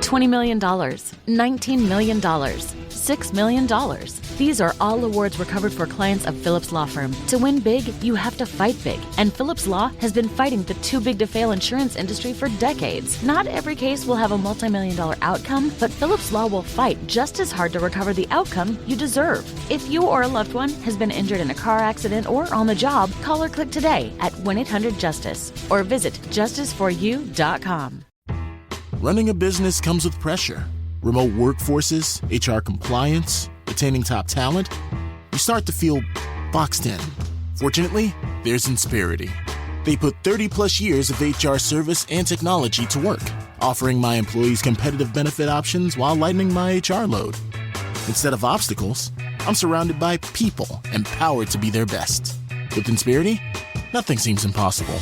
$20 million, $19 million, $6 million. These are all awards recovered for clients of Phillips Law Firm. To win big, you have to fight big. And Phillips Law has been fighting the too big to fail insurance industry for decades. Not every case will have a multi-million-dollar outcome, but Phillips Law will fight just as hard to recover the outcome you deserve. If you or a loved one has been injured in a car accident or on the job, call or click today at 1-800-JUSTICE or visit justiceforyou.com. Running a business comes with pressure. Remote workforces, HR compliance, retaining top talent. You start to feel boxed in. Fortunately, there's Insperity. They put 30-plus years of HR service and technology to work, offering my employees competitive benefit options while lightening my HR load. Instead of obstacles, I'm surrounded by people empowered to be their best. With Insperity, nothing seems impossible.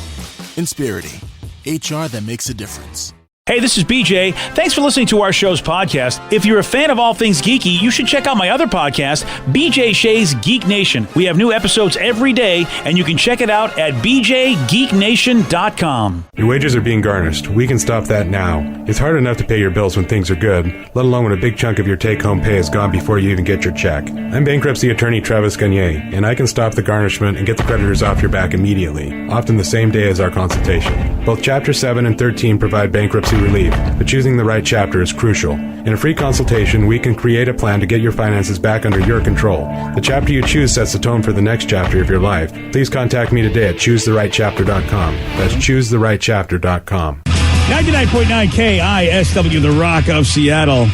Insperity, HR that makes a difference. Hey, this is BJ. Thanks for listening to our show's podcast. If you're a fan of all things geeky, you should check out my other podcast, BJ Shea's Geek Nation. We have new episodes every day, and you can check it out at bjgeeknation.com. Your wages are being garnished. We can stop that now. It's hard enough to pay your bills when things are good, let alone when a big chunk of your take-home pay is gone before you even get your check. I'm bankruptcy attorney Travis Gagne, and I can stop the garnishment and get the creditors off your back immediately, often the same day as our consultation. Both Chapter 7 and 13 provide bankruptcy relief, but choosing the right chapter is crucial. In a free consultation, we can create a plan to get your finances back under your control. The chapter you choose sets the tone for the next chapter of your life. Please contact me today at choosetherightchapter.com. That's choosetherightchapter.com. 99.9 KISW, the Rock of Seattle.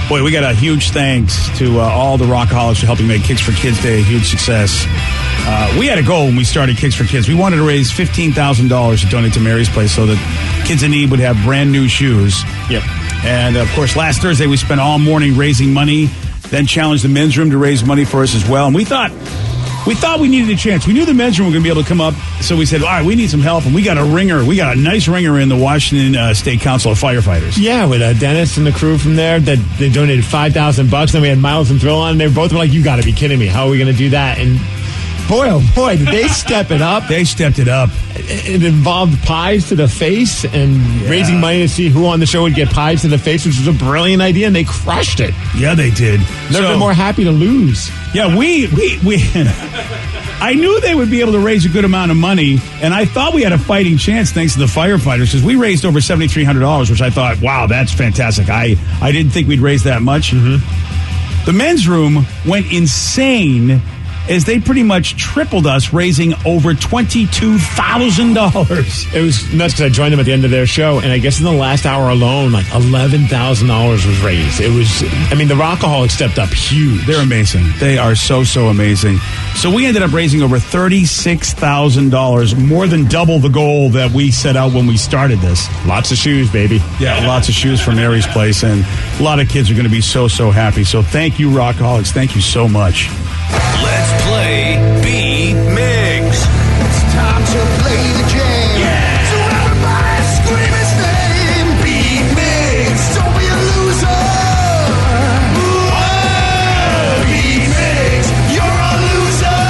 Boy, we got a huge thanks to all the Rockaholics for helping make Kicks for Kids Day a huge success. We had a goal when we started Kicks for Kids. We wanted to raise $15,000 to donate to Mary's Place so that kids in need would have brand new shoes. Yep. And, of course, last Thursday we spent all morning raising money, then challenged the men's room to raise money for us as well. And we thought we needed a chance. We knew the men's room were going to be able to come up, so we said, all right, we need some help. And we got a ringer. We got a nice ringer in the Washington State Council of Firefighters. Yeah, with Dennis and the crew from there, that they donated $5,000. Then we had Miles and Thrill on, and they both were like, you got to be kidding me. How are we going to do that? And boy, oh boy, did they step it up. They stepped it up. It involved pies to the face and raising money to see who on the show would get pies to the face, which was a brilliant idea, and they crushed it. Yeah, they did. Never been more happy to lose. Yeah, we I knew they would be able to raise a good amount of money, and I thought we had a fighting chance thanks to the firefighters, because we raised over $7,300, which I thought, wow, that's fantastic. I didn't think we'd raise that much. Mm-hmm. The men's room went insane as they pretty much tripled us, raising over $22,000. It was nuts because I joined them at the end of their show, and I guess in the last hour alone, like $11,000 was raised. It was, I mean, the Rockaholics stepped up huge. They're amazing. They are so, so amazing. So we ended up raising over $36,000, more than double the goal that we set out when we started this. Lots of shoes, baby. Yeah, lots of shoes from Mary's Place, and a lot of kids are going to be so, so happy. So thank you, Rockaholics. Thank you so much. Let's play Beat Mix. It's time to play the game. Yeah. So everybody scream his name. Beat Mix. Don't be a loser. Whoa. Beat Mix. You're a loser.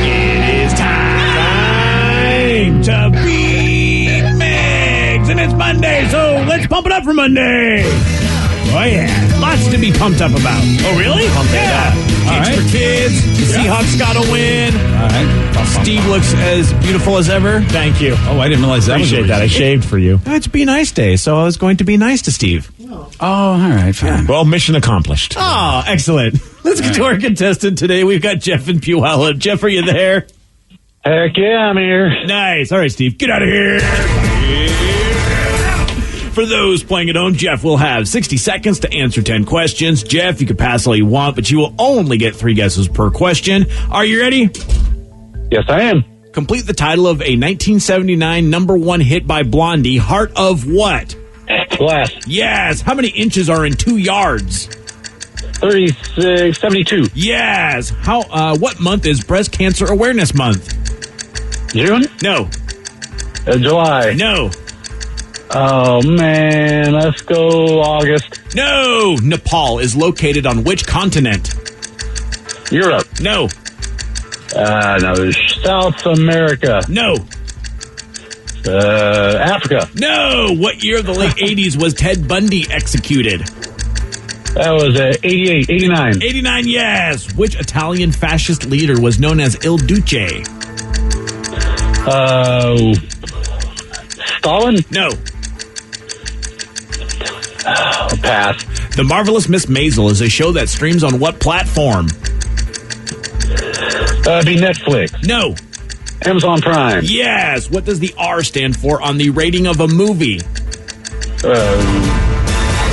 It is time to Beat Mix. And it's Monday, so let's pump it up for Monday. Oh, yeah. Lots to be pumped up about. Oh, really? Pumped up. Kicks for Kids. The Seahawks got to win. All right. Steve looks as beautiful as ever. Thank you. Oh, I didn't realize that was Appreciate that. I shaved for you. It's Be Nice Day, so I was going to be nice to Steve. Oh, all right. Fine. Well, mission accomplished. Oh, excellent. Let's get to our contestant today. We've got Jeff in Puyallup. Jeff, are you there? Heck yeah, I'm here. Nice. All right, Steve, get out of here. For those playing at home, Jeff will have 60 seconds to answer 10 questions. Jeff, you can pass all you want, but you will only get 3 guesses per question. Are you ready? Yes, I am. Complete the title of a 1979 #1 hit by Blondie, Heart of what? Glass. Yes. How many inches are in 2 yards? 36, 72. Yes. What month is Breast Cancer Awareness Month? June? No. July. No. Oh, man. Let's go August. No. Nepal is located on which continent? Europe. No. No. South America. No. Africa. No. What year of the late 80s was Ted Bundy executed? That was 88, 89. 89, yes. Which Italian fascist leader was known as Il Duce? Stalin? No. Pass. The Marvelous Miss Maisel is a show that streams on what platform? Be Netflix. No. Amazon Prime. Yes. What does the R stand for on the rating of a movie?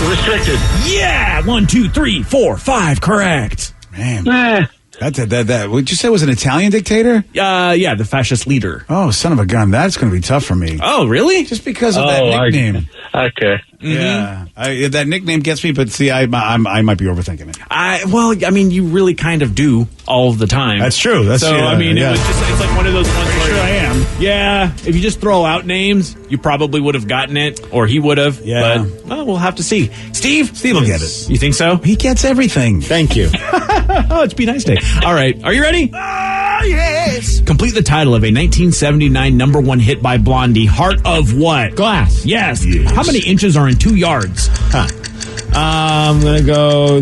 Restricted. Yeah. 1, 2, 3, 4, 5. Correct. Man. That what'd you say was an Italian dictator? Yeah, the fascist leader. Oh, son of a gun. That's going to be tough for me. Oh, really? Just because of that nickname. Okay. Yeah. That nickname gets me, but see, I might be overthinking it. I mean, you really kind of do all of the time. That's true. It was just, it's like one of those ones where sure I am. Yeah, if you just throw out names, you probably would have gotten it, or he would have. Yeah. But we'll have to see. Steve will get it. You think so? He gets everything. Thank you. Oh, it's Be Nice Day. All right. Are you ready? Yes. Complete the title of a 1979 number one hit by Blondie. Heart of what? Glass. Yes. How many inches are in 2 yards? I'm going to go...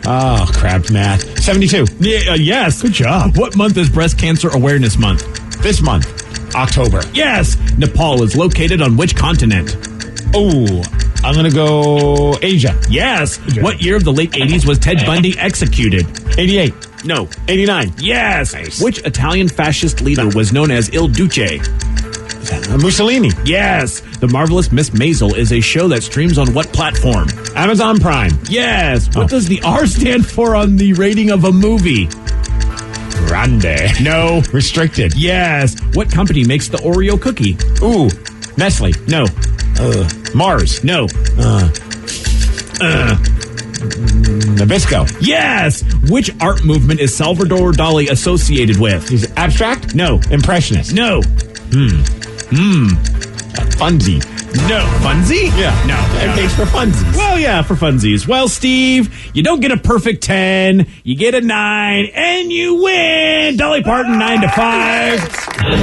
Oh, crap, math. 72. Yeah, yes. Good job. What month is Breast Cancer Awareness Month? This month. October. Yes. Nepal is located on which continent? Oh, I'm going to go Asia. Yes. What year of the late 80s was Ted Bundy executed? 88. No. 89. Yes. Nice. Which Italian fascist leader was known as Il Duce? Mussolini. Yes. The Marvelous Miss Maisel is a show that streams on what platform? Amazon Prime. Yes. What does the R stand for on the rating of a movie? Grande. No. Restricted. Yes. What company makes the Oreo cookie? Ooh. Nestle. No. Mars. No. Nabisco. Yes. Which art movement is Salvador Dali associated with? He's abstract? No. Impressionist. No. Funzy. No. Funzy? Yeah. No. It makes for funsies. Well, yeah, for funsies. Well, Steve, you don't get a perfect 10, you get a 9, and you win. Dolly Parton, 9 to 5.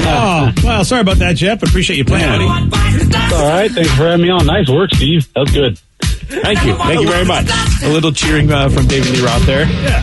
Oh, well, sorry about that, Jeff. Appreciate you playing, buddy. All right. Thanks for having me on. Nice work, Steve. That was good. Thank you. Thank you very much. A little cheering from David Lee Roth there. Yeah.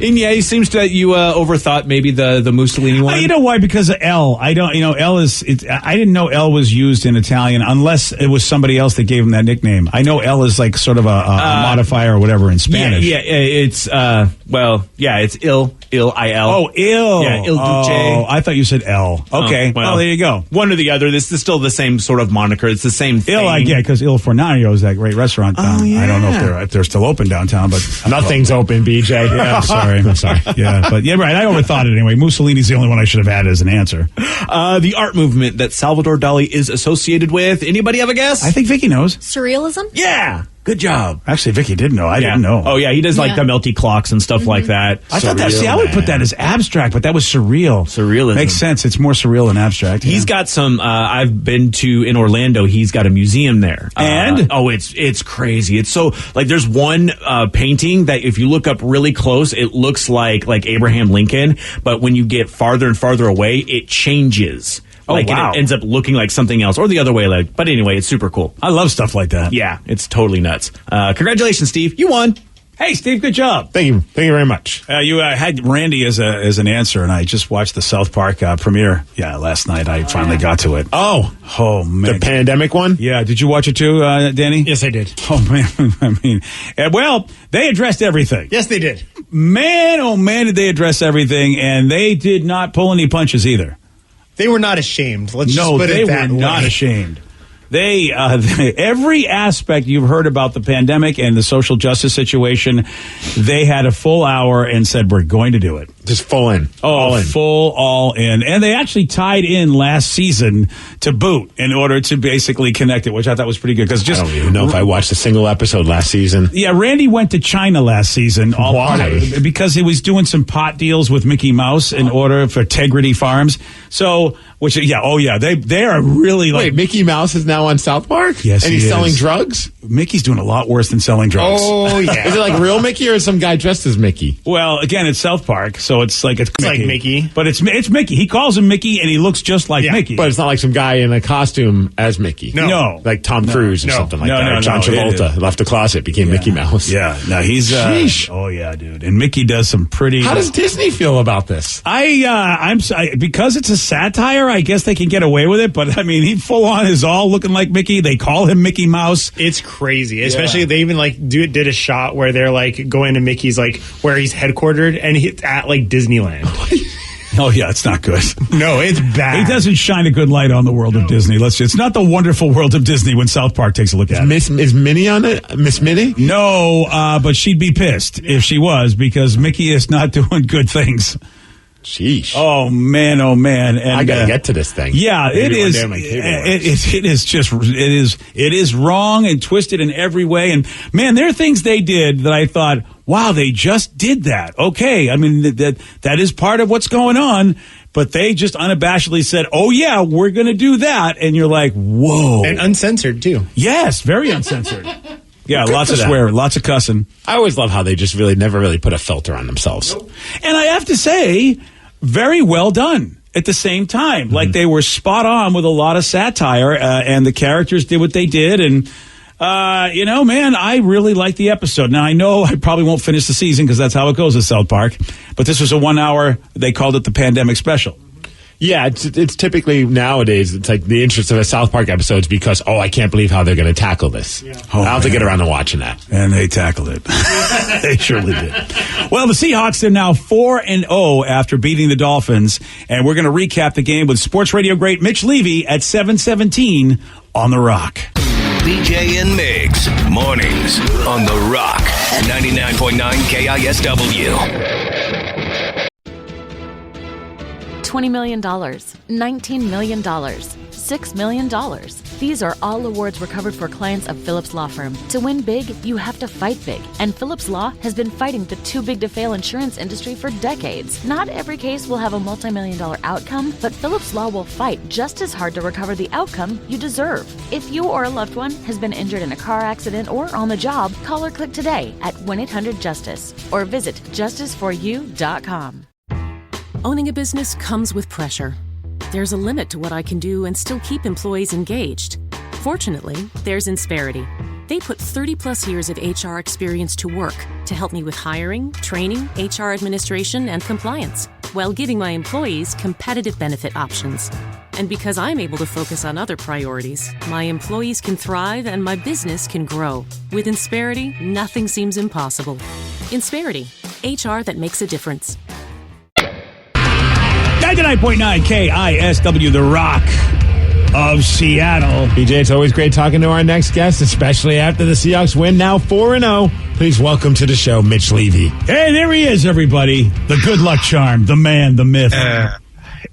And yeah, it seems that you overthought maybe the Mussolini one. You know why? Because of L. I don't. L is. I didn't know L was used in Italian unless it was somebody else that gave him that nickname. I know L is like sort of a modifier or whatever in Spanish. Yeah. It's it's Il. Oh, Il. Yeah, Il Duce. Oh, I thought you said L. Okay. Well, there you go. One or the other. This is still the same sort of moniker. It's the same thing. Il, I get, because Il Fornario is that great restaurant down. Yeah. I don't know if they're still open downtown, but Nothing's open, BJ. Yeah, I'm sorry. I'm sorry. Yeah, but yeah, right. I overthought it anyway. Mussolini's the only one I should have had as an answer. The art movement that Salvador Dali is associated with. Anybody have a guess? I think Vicky knows. Surrealism? Yeah. Good job. Actually, Vicky did know. I didn't know. Oh, yeah. He does like the melty clocks and stuff like that. I thought that. See, I would put that as abstract, but that was surreal. Surrealism. Makes sense. It's more surreal than abstract. He's got some. I've been to in Orlando. He's got a museum there, and it's crazy. It's so like there's one painting that if you look up really close, it looks like Abraham Lincoln, but when you get farther and farther away, it changes. And it ends up looking like something else, or the other way. But anyway, it's super cool. I love stuff like that. Yeah, it's totally nuts. Congratulations, Steve. You won. Hey, Steve, good job. Thank you. Thank you very much. You had Randy as an answer, and I just watched the South Park premiere. Yeah, last night I finally got to it. Oh, man. The pandemic one? Yeah. Did you watch it too, Danny? Yes, I did. Oh, man. I mean, well, they addressed everything. Yes, they did. Man, oh, man, did they address everything, and they did not pull any punches either. They were not ashamed. Let's just put it that way. No, they were not ashamed. They every aspect you've heard about the pandemic and the social justice situation, they had a full hour and said, we're going to do it. Just full in. All in. And they actually tied in last season to boot in order to basically connect it, which I thought was pretty good. Because I don't even know if I watched a single episode last season. Yeah, Randy went to China last season. Why? Because he was doing some pot deals with Mickey Mouse in order for Integrity Farms. So, they are really like... Wait, Mickey Mouse is now now on South Park? Yes, and he he's is. selling drugs? Mickey's doing a lot worse than selling drugs. Oh, yeah. Is it like real Mickey or some guy dressed as Mickey? Well, again, it's South Park, so it's like like Mickey. But it's Mickey. He calls him Mickey, and he looks just like Mickey. But it's not like some guy in a costume as Mickey. No. Like Tom Cruise or something like that. Or John Travolta left the closet, became Mickey Mouse. Yeah, no, he's Sheesh. oh yeah, dude. And Mickey does some pretty. How does Disney feel about this? Because it's a satire, I guess they can get away with it. But I mean, he full on is all looking like Mickey. They call him Mickey Mouse. It's crazy, especially they even did a shot where they're like going to Mickey's where he's headquartered, and he's at Disneyland. Oh yeah, it's not good. No, it's bad. He doesn't shine a good light on the world of Disney. It's not the wonderful world of Disney when South Park takes a look at it. Is Minnie on it? Miss Minnie? No, but she'd be pissed if she was, because Mickey is not doing good things. Sheesh. Oh man. And I gotta get to this thing. Yeah, Maybe it one is. day on my cable It is wrong and twisted in every way. And man, there are things they did that I thought, wow, they just did that. Okay, I mean that is part of what's going on. But they just unabashedly said, "Oh yeah, we're going to do that," and you're like, "Whoa!" And uncensored too. Yes, very uncensored. Yeah, Good lots for of them. swearing, lots of cussing. I always love how they just never really put a filter on themselves. And I have to say, very well done at the same time. Mm-hmm. Like, they were spot on with a lot of satire, and the characters did what they did. And, man, I really liked the episode. Now, I know I probably won't finish the season because that's how it goes at South Park. But this was a 1 hour, they called it the pandemic special. Yeah, it's typically nowadays, it's like the interest of a South Park episodes because, I can't believe how they're going to tackle this. Yeah. I'll have to get around to watching that. And they tackled it. They surely did. Well, the Seahawks are now 4-0 after beating the Dolphins. And we're going to recap the game with sports radio great Mitch Levy at 7:17 on The Rock. BJ and Migs, mornings on The Rock, 99.9 KISW. $20 million, $19 million, $6 million. These are all awards recovered for clients of Phillips Law Firm. To win big, you have to fight big. And Phillips Law has been fighting the too big to fail insurance industry for decades. Not every case will have a multi-million-dollar outcome, but Phillips Law will fight just as hard to recover the outcome you deserve. If you or a loved one has been injured in a car accident or on the job, call or click today at 1-800-JUSTICE or visit justiceforyou.com. Owning a business comes with pressure. There's a limit to what I can do and still keep employees engaged. Fortunately, there's Insperity. They put 30-plus years of HR experience to work to help me with hiring, training, HR administration, and compliance, while giving my employees competitive benefit options. And because I'm able to focus on other priorities, my employees can thrive and my business can grow. With Insperity, nothing seems impossible. Insperity, HR that makes a difference. 99.9 KISW, The Rock of Seattle. BJ, it's always great talking to our next guest, especially after the Seahawks win, now 4-0. Please welcome to the show, Mitch Levy. Hey, there he is, everybody. The good luck charm, the man, the myth.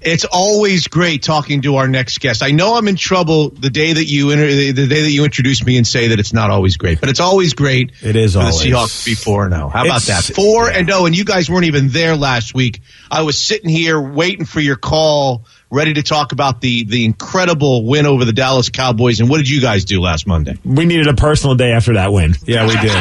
It's always great talking to our next guest. I know I'm in trouble the day that you introduce me and say that it's not always great, but it's always great. It is for always. the Seahawks to be 4-0. How about that? 4-0, and you guys weren't even there last week. I was sitting here waiting for your call, ready to talk about the incredible win over the Dallas Cowboys. And what did you guys do last Monday? We needed a personal day after that win. Yeah, we did.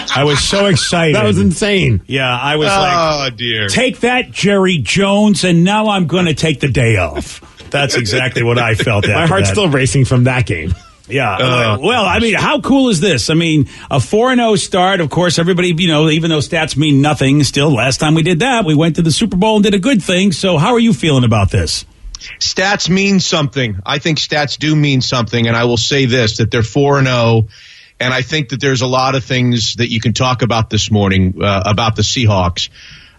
I was so excited. That was insane. Yeah, I was oh, dear. Take that, Jerry Jones, and now I'm going to take the day off. That's exactly what I felt after My heart's that. still racing from that game. Yeah. Well, I mean, how cool is this? I mean, a 4-0 start. Of course, everybody, even though stats mean nothing, still, last time we did that, we went to the Super Bowl and did a good thing. So how are you feeling about this? Stats mean something. I think stats do mean something, and I will say this, that they're 4-0, and I think that there's a lot of things that you can talk about this morning about the Seahawks.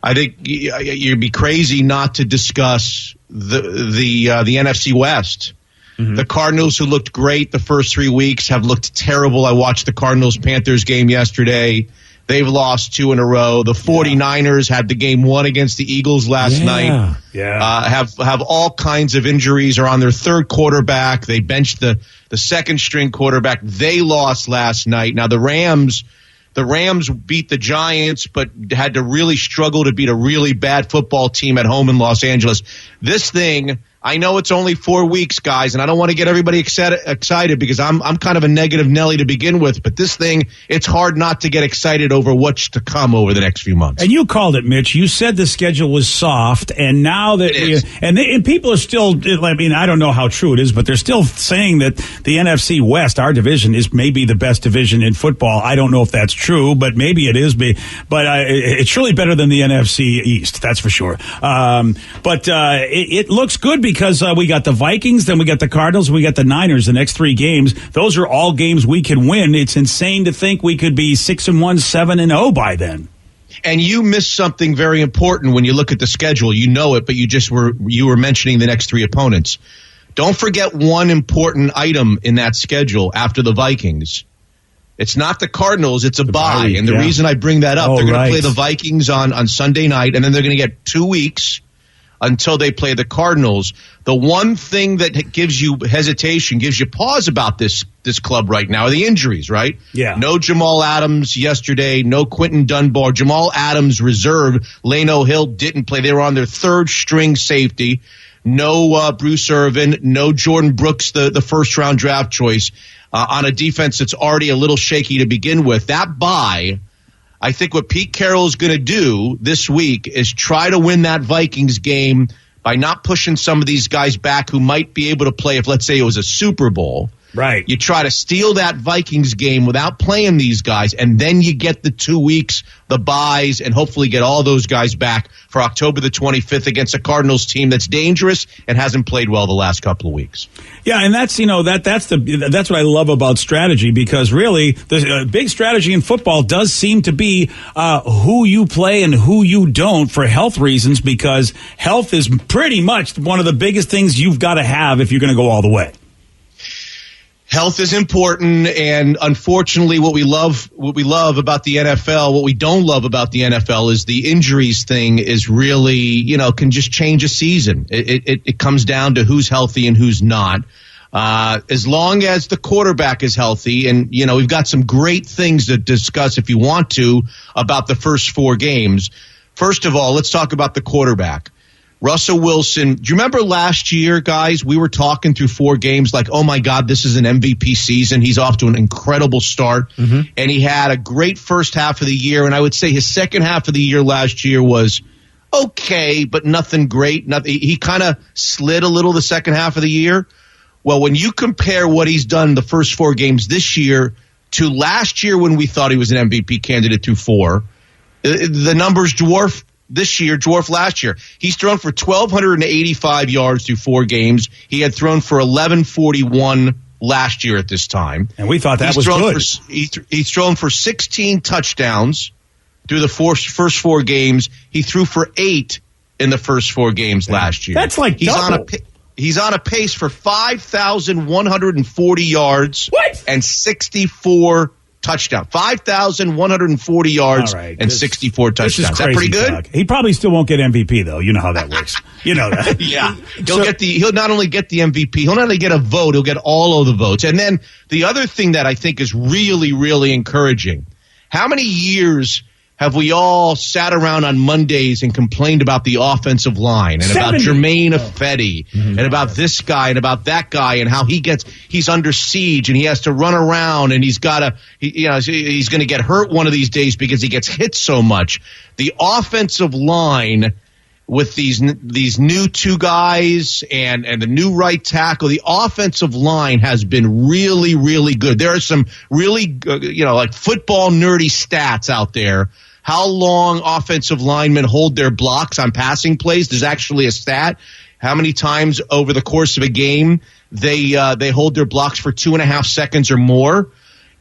I think you'd be crazy not to discuss the NFC West. Mm-hmm. The Cardinals, who looked great the first 3 weeks, have looked terrible. I watched the Cardinals-Panthers game yesterday. They've lost 2 in a row. The 49ers had the game won against the Eagles last night. Yeah. Have all kinds of injuries, are on their third quarterback. They benched the second string quarterback. They lost last night. Now the Rams beat the Giants, but had to really struggle to beat a really bad football team at home in Los Angeles. This thing, I know it's only 4 weeks, guys, and I don't want to get everybody excited because I'm kind of a negative Nelly to begin with. But this thing, it's hard not to get excited over what's to come over the next few months. And you called it, Mitch. You said the schedule was soft, and now that and people are still. I mean, I don't know how true it is, but they're still saying that the NFC West, our division, is maybe the best division in football. I don't know if that's true, but maybe it is. But it's surely better than the NFC East. That's for sure. But it looks good because we got the Vikings, then we got the Cardinals, we got the Niners. The next 3 games, those are all games we can win. It's insane to think we could be 6-1, 7-0 by then. And you missed something very important when you look at the schedule. You know it, but you were mentioning the next 3 opponents. Don't forget one important item in that schedule after the Vikings. It's not the Cardinals, it's a bye. And the reason I bring that up, they're going to play the Vikings on Sunday night, and then they're going to get 2 weeks until they play the Cardinals. The one thing that gives you hesitation, gives you pause about this club right now are the injuries, right? Yeah. No Jamal Adams yesterday, no Quentin Dunbar. Jamal Adams reserved. Lano Hill didn't play. They were on their 3rd string safety. No Bruce Irvin, no Jordan Brooks, the first-round draft choice, on a defense that's already a little shaky to begin with. That bye, I think what Pete Carroll is going to do this week is try to win that Vikings game by not pushing some of these guys back who might be able to play if, let's say, it was a Super Bowl. Right. You try to steal that Vikings game without playing these guys, and then you get the 2 weeks, the byes, and hopefully get all those guys back for October the 25th against a Cardinals team that's dangerous and hasn't played well the last couple of weeks. Yeah, and that's that's what I love about strategy, because really the big strategy in football does seem to be who you play and who you don't for health reasons, because health is pretty much one of the biggest things you've got to have if you're going to go all the way. Health is important, and unfortunately what we love about the NFL, what we don't love about the NFL is the injuries thing is really, can just change a season. It comes down to who's healthy and who's not. As long as the quarterback is healthy, and, we've got some great things to discuss if you want to about the first 4 games. First of all, let's talk about the quarterback. Russell Wilson, do you remember last year, guys, we were talking through 4 games like, oh, my God, this is an MVP season. He's off to an incredible start. Mm-hmm. And he had a great first half of the year. And I would say his second half of the year last year was okay, but nothing great. He kind of slid a little the second half of the year. Well, when you compare what he's done the first 4 games this year to last year when we thought he was an MVP candidate through 4, the numbers dwarf last year. He's thrown for 1,285 yards through 4 games. He had thrown for 1,141 last year at this time. And we thought that was good. He's thrown for 16 touchdowns through the first 4 games. He threw for 8 in the first 4 games last year. That's like double. He's on a pace for 5,140 yards and 64 touchdowns. 5,140 yards and 64 touchdowns. Is that pretty good? Talk. He probably still won't get MVP, though. You know how that works. You know that. Yeah. He'll not only get the MVP, he'll not only get a vote, he'll get all of the votes. And then the other thing that I think is really, really encouraging, how many years have we all sat around on Mondays and complained about the offensive line and about Jermaine Ifedi and about this guy and about that guy and how he's under siege and he has to run around and he's going to get hurt one of these days because he gets hit so much. The offensive line with these new 2 guys and the new right tackle, the offensive line has been really, really good. There are some really, like football nerdy stats out there. How long offensive linemen hold their blocks on passing plays. There's actually a stat. How many times over the course of a game they hold their blocks for 2.5 seconds or more.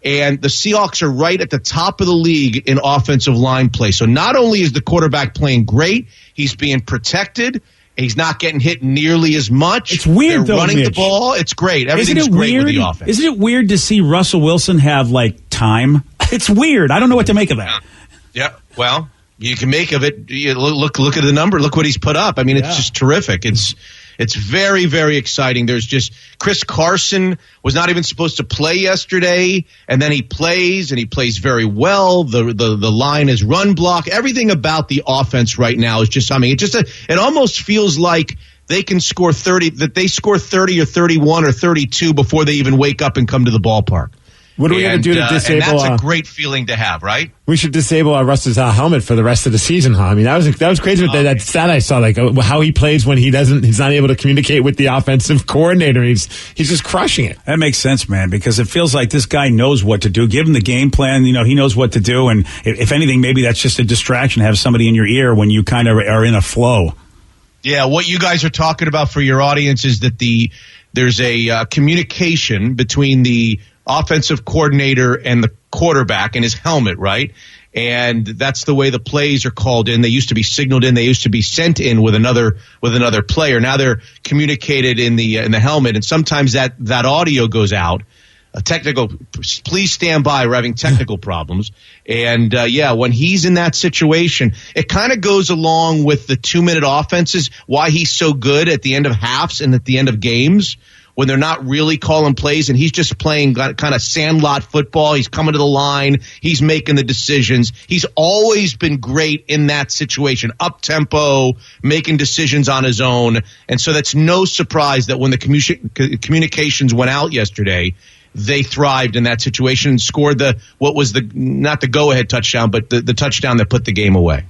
And the Seahawks are right at the top of the league in offensive line play. So not only is the quarterback playing great, he's being protected. He's not getting hit nearly as much. It's weird, They're though, running Mitch. the ball. It's great. Everything's great with the offense. Isn't it weird to see Russell Wilson have, time? It's weird. I don't know what to make of that. Yeah, well, you can make of it. Look at the number. Look what he's put up. I mean, it's just terrific. It's very, very exciting. There's just Chris Carson was not even supposed to play yesterday, and then he plays, and he plays very well. The line is run block. Everything about the offense right now is just something. It almost feels like they can score 30, that they score 30 or 31 or 32 before they even wake up and come to the ballpark. What do we got to do to disable? And that's a great feeling to have, right? We should disable Russ's helmet for the rest of the season, huh? I mean, that was crazy with that stat I saw, like how he plays when he's not able to communicate with the offensive coordinator. He's just crushing it. That makes sense, man, because it feels like this guy knows what to do. Give him the game plan. He knows what to do. And if anything, maybe that's just a distraction, have somebody in your ear when you kind of are in a flow. Yeah, what you guys are talking about for your audience is that there's a communication between the offensive coordinator and the quarterback and his helmet, right? And that's the way the plays are called in. They used to be signaled in. They used to be sent in with another player. Now they're communicated in the helmet, and sometimes that audio goes out. Please stand by. We're having technical problems. And, when he's in that situation, it kind of goes along with the 2-minute offenses, why he's so good at the end of halves and at the end of games when they're not really calling plays and he's just playing kind of sandlot football. He's coming to the line. He's making the decisions. He's always been great in that situation, up-tempo, making decisions on his own. And so that's no surprise that when the communications went out yesterday, they thrived in that situation and scored not the go-ahead touchdown, but the touchdown that put the game away.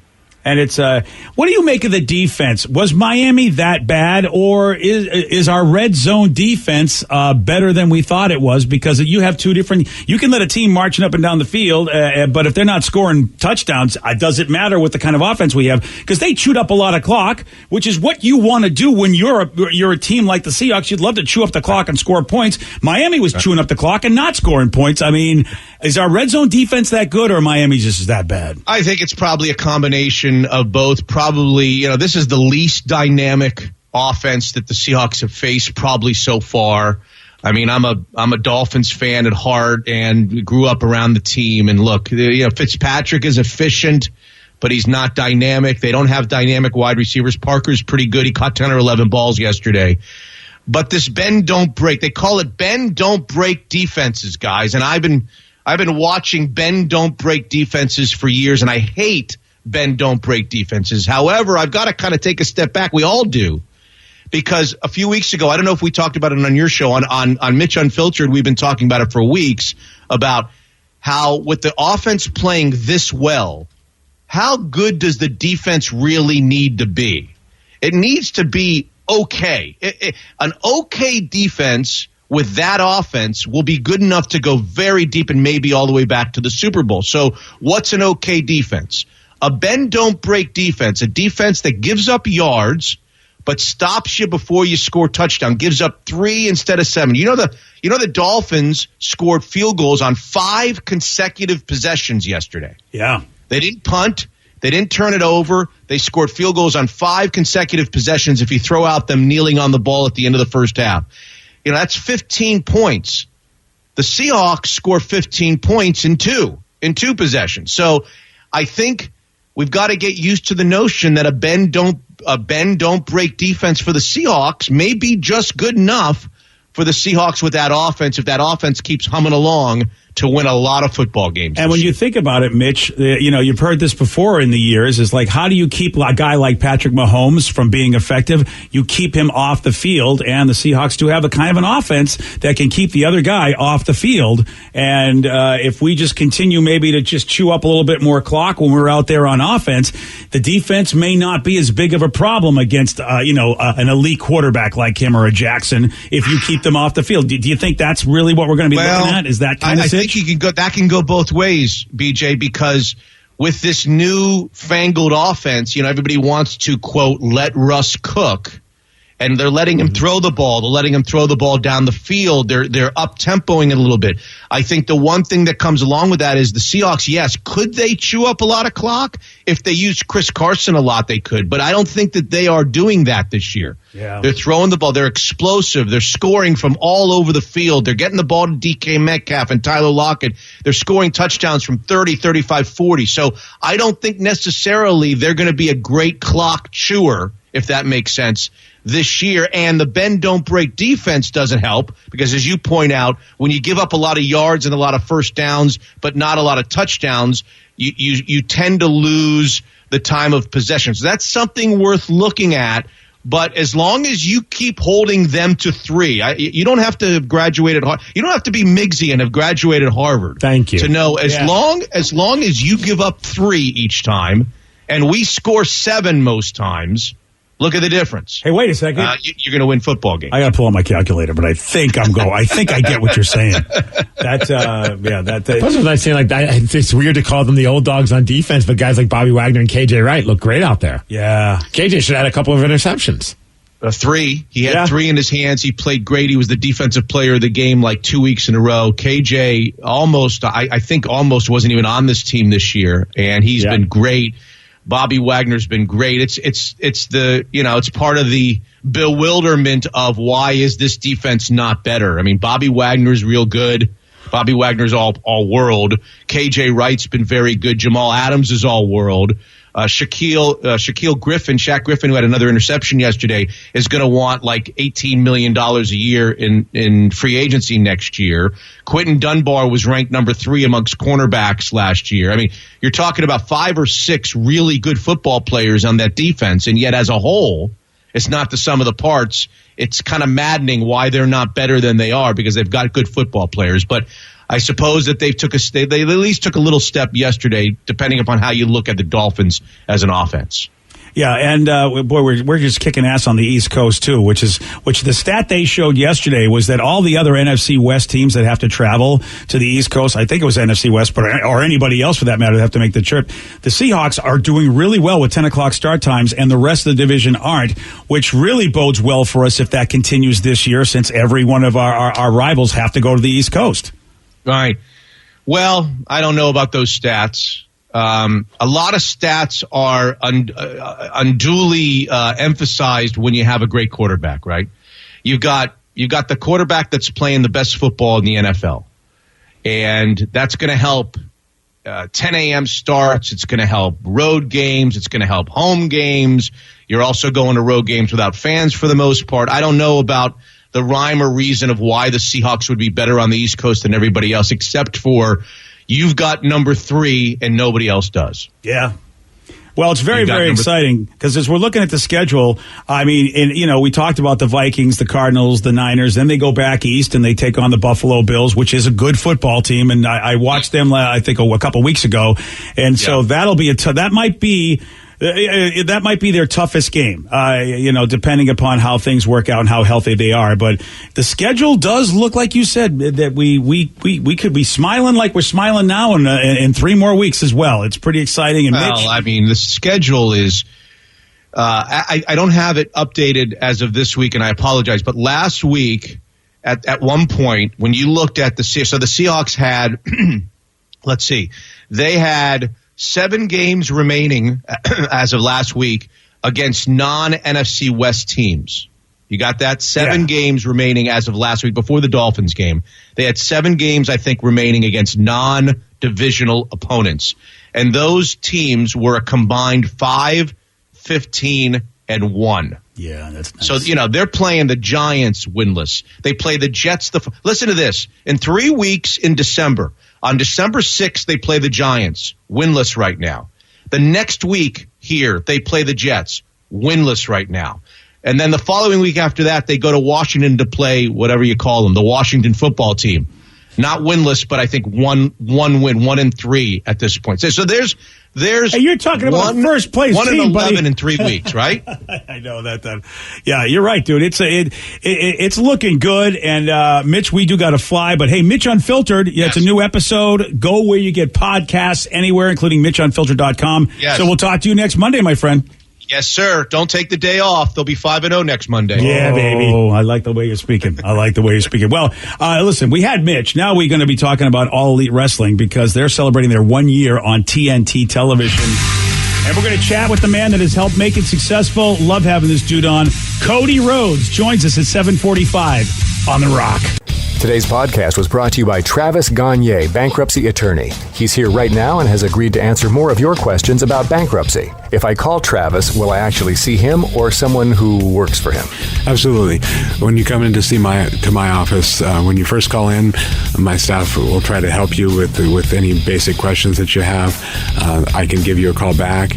And it's what do you make of the defense? Was Miami that bad, or is our red zone defense better than we thought it was? Because you have two different. You can let a team marching up and down the field, but if they're not scoring touchdowns, does it matter what the kind of offense we have? Because they chewed up a lot of clock, which is what you want to do when you're a team like the Seahawks. You'd love to chew up the clock and score points. Miami was chewing up the clock and not scoring points. I mean, is our red zone defense that good, or Miami just that bad? I think it's probably a combination of both. Probably, this is the least dynamic offense that the Seahawks have faced probably so far. I mean, I'm a Dolphins fan at heart and grew up around the team. And look, Fitzpatrick is efficient, but he's not dynamic. They don't have dynamic wide receivers. Parker's pretty good. He caught 10 or 11 balls yesterday. But this bend don't break. They call it bend don't break defenses, guys. And I've been watching bend don't break defenses for years, and I hate bend don't break defenses. However, I've got to kind of take a step back. We all do. Because a few weeks ago, I don't know if we talked about it on your show, on Mitch Unfiltered, we've been talking about it for weeks, about how with the offense playing this well, how good does the defense really need to be? It needs to be okay. An okay defense with that offense will be good enough to go very deep and maybe all the way back to the Super Bowl. So what's an okay defense? A bend don't break defense, a defense that gives up yards but stops you before you score touchdown, gives up 3 instead of 7. The Dolphins scored field goals on 5 consecutive possessions yesterday. Yeah. They didn't punt. They didn't turn it over. They scored field goals on 5 consecutive possessions if you throw out them kneeling on the ball at the end of the first half. That's 15 points. The Seahawks score 15 points in two possessions. So I think we've got to get used to the notion that a bend don't break defense for the Seahawks may be just good enough for the Seahawks with that offense if that offense keeps humming along to win a lot of football games. And when you think about it, Mitch, you've heard this before in the years, is like, how do you keep a guy like Patrick Mahomes from being effective? You keep him off the field, and the Seahawks do have a kind of an offense that can keep the other guy off the field. And if we just continue maybe to just chew up a little bit more clock when we're out there on offense, the defense may not be as big of a problem against, an elite quarterback like him or a Jackson if you keep them off the field. Do you think that's really what we're going to be looking at? Is that kind of I think that can go both ways, BJ, because with this new fangled offense, everybody wants to, quote, let Russ cook. And they're letting him throw the ball. They're letting him throw the ball down the field. They're up-tempoing it a little bit. I think the one thing that comes along with that is the Seahawks, yes, could they chew up a lot of clock? If they used Chris Carson a lot, they could. But I don't think that they are doing that this year. Yeah. They're throwing the ball. They're explosive. They're scoring from all over the field. They're getting the ball to DK Metcalf and Tyler Lockett. They're scoring touchdowns from 30, 35, 40. So I don't think necessarily they're going to be a great clock chewer, if that makes sense, this year. And the bend don't break defense doesn't help because, as you point out, when you give up a lot of yards and a lot of first downs but not a lot of touchdowns, you tend to lose the time of possession. So that's something worth looking at. But as long as you keep holding them to 3, you don't have to have graduated. You don't have to be Miggsy and have graduated Harvard. Thank you. To know as long as you give up 3 each time, and we score 7 most times. Look at the difference. Hey, wait a second. You're going to win football games. I got to pull out my calculator, but I think I think I get what you're saying. That's Plus, was I saying like that? It's weird to call them the old dogs on defense, but guys like Bobby Wagner and KJ Wright look great out there. Yeah, KJ should have had a couple of interceptions. 3. He had 3 in his hands. He played great. He was the defensive player of the game like 2 weeks in a row. KJ I think almost wasn't even on this team this year, and he's been great. Bobby Wagner's been great. It's part of the bewilderment of why is this defense not better? I mean, Bobby Wagner's real good. Bobby Wagner's all world. KJ Wright's been very good. Jamal Adams is all world. Shaquille Griffin, Shaq Griffin, who had another interception yesterday, is going to want like $18 million a year in free agency next year. Quentin Dunbar was ranked number 3 amongst cornerbacks last year. I mean, you're talking about 5 or 6 really good football players on that defense, and yet as a whole, it's not the sum of the parts. It's kind of maddening why they're not better than they are because they've got good football players. But I suppose that they at least took a little step yesterday, depending upon how you look at the Dolphins as an offense. Yeah, and we're just kicking ass on the East Coast too, which the stat they showed yesterday was that all the other NFC West teams that have to travel to the East Coast, I think it was NFC West, or anybody else for that matter, that have to make the trip. The Seahawks are doing really well with 10 o'clock start times, and the rest of the division aren't, which really bodes well for us if that continues this year, since every one of our rivals have to go to the East Coast. Right. Well, I don't know about those stats. A lot of stats are unduly emphasized when you have a great quarterback, right? You've got the quarterback that's playing the best football in the NFL, and that's going to help 10 a.m. starts. It's going to help road games. It's going to help home games. You're also going to road games without fans for the most part. I don't know about the rhyme or reason of why the Seahawks would be better on the East Coast than everybody else, except for you've got number 3 and nobody else does. Yeah. Well, it's very, very exciting because as we're looking at the schedule, I mean, we talked about the Vikings, the Cardinals, the Niners. Then they go back east and they take on the Buffalo Bills, which is a good football team. And I watched them, I think, a couple weeks ago. And so that'll be that might be their toughest game, depending upon how things work out and how healthy they are. But the schedule does look, like you said, that we could be smiling like we're smiling now in 3 more weeks as well. It's pretty exciting. And well, I mean, the schedule is I don't have it updated as of this week, and I apologize. But last week, at one point, when you looked at the Seahawks had, let's see, they had 7 games remaining as of last week against non-NFC West teams. You got that? 7 games remaining as of last week before the Dolphins game. They had 7 games, I think, remaining against non-divisional opponents. And those teams were a combined 5, 15, and 1. Yeah, that's nice. So, they're playing the Giants winless. They play the Jets. Listen to this. In 3 weeks in December, on December 6th, they play the Giants, winless right now. The next week here, they play the Jets, winless right now. And then the following week after that, they go to Washington to play whatever you call them, the Washington football team. Not winless, but I think one win, 1-3 at this point. So there's. Hey, you're talking about first place 1 team, and 11 buddy. in 3 weeks, right? I know that. Yeah, you're right, dude. It's looking good. And Mitch, we do got to fly. But hey, Mitch Unfiltered. Yeah, It's a new episode. Go where you get podcasts anywhere, including MitchUnfiltered.com. Yes. So we'll talk to you next Monday, my friend. Yes, sir. Don't take the day off. They'll be 5-0 next Monday. Yeah, baby. Oh, I like the way you're speaking. Well, listen, we had Mitch. Now we're going to be talking about All Elite Wrestling because they're celebrating their 1 year on TNT television. And we're going to chat with the man that has helped make it successful. Love having this dude on. Cody Rhodes joins us at 7:45 on The Rock. Today's podcast was brought to you by Travis Gagne, bankruptcy attorney. He's here right now and has agreed to answer more of your questions about bankruptcy. If I call Travis, will I actually see him or someone who works for him? Absolutely. When you come in to my office, when you first call in, my staff will try to help you with any basic questions that you have. I can give you a call back,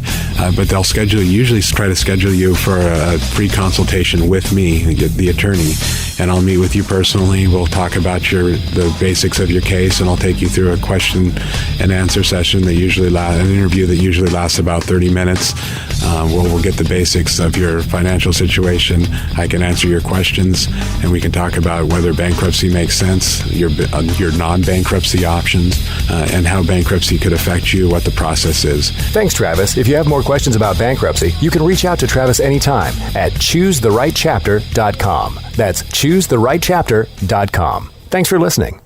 but they'll usually try to schedule you for a free consultation with me, the attorney, and I'll meet with you personally. We'll talk about the basics of your case, and I'll take you through a question and answer session an interview that usually lasts about 30 minutes. We'll get the basics of your financial situation. I can answer your questions, and we can talk about whether bankruptcy makes sense, your non-bankruptcy options, and how bankruptcy could affect you, what the process is. Thanks, Travis. If you have more questions about bankruptcy, you can reach out to Travis anytime at choosetherightchapter.com. That's choosetherightchapter.com. Thanks for listening.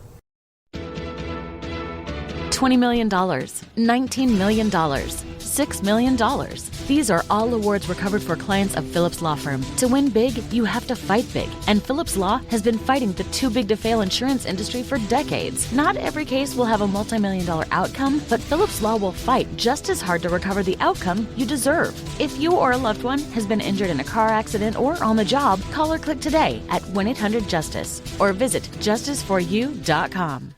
$20 million, $19 million, $6 million. These are all awards recovered for clients of Phillips Law Firm. To win big, you have to fight big. And Phillips Law has been fighting the too big to fail insurance industry for decades. Not every case will have a multi-million-dollar outcome, but Phillips Law will fight just as hard to recover the outcome you deserve. If you or a loved one has been injured in a car accident or on the job, call or click today at 1-800-JUSTICE or visit justiceforyou.com.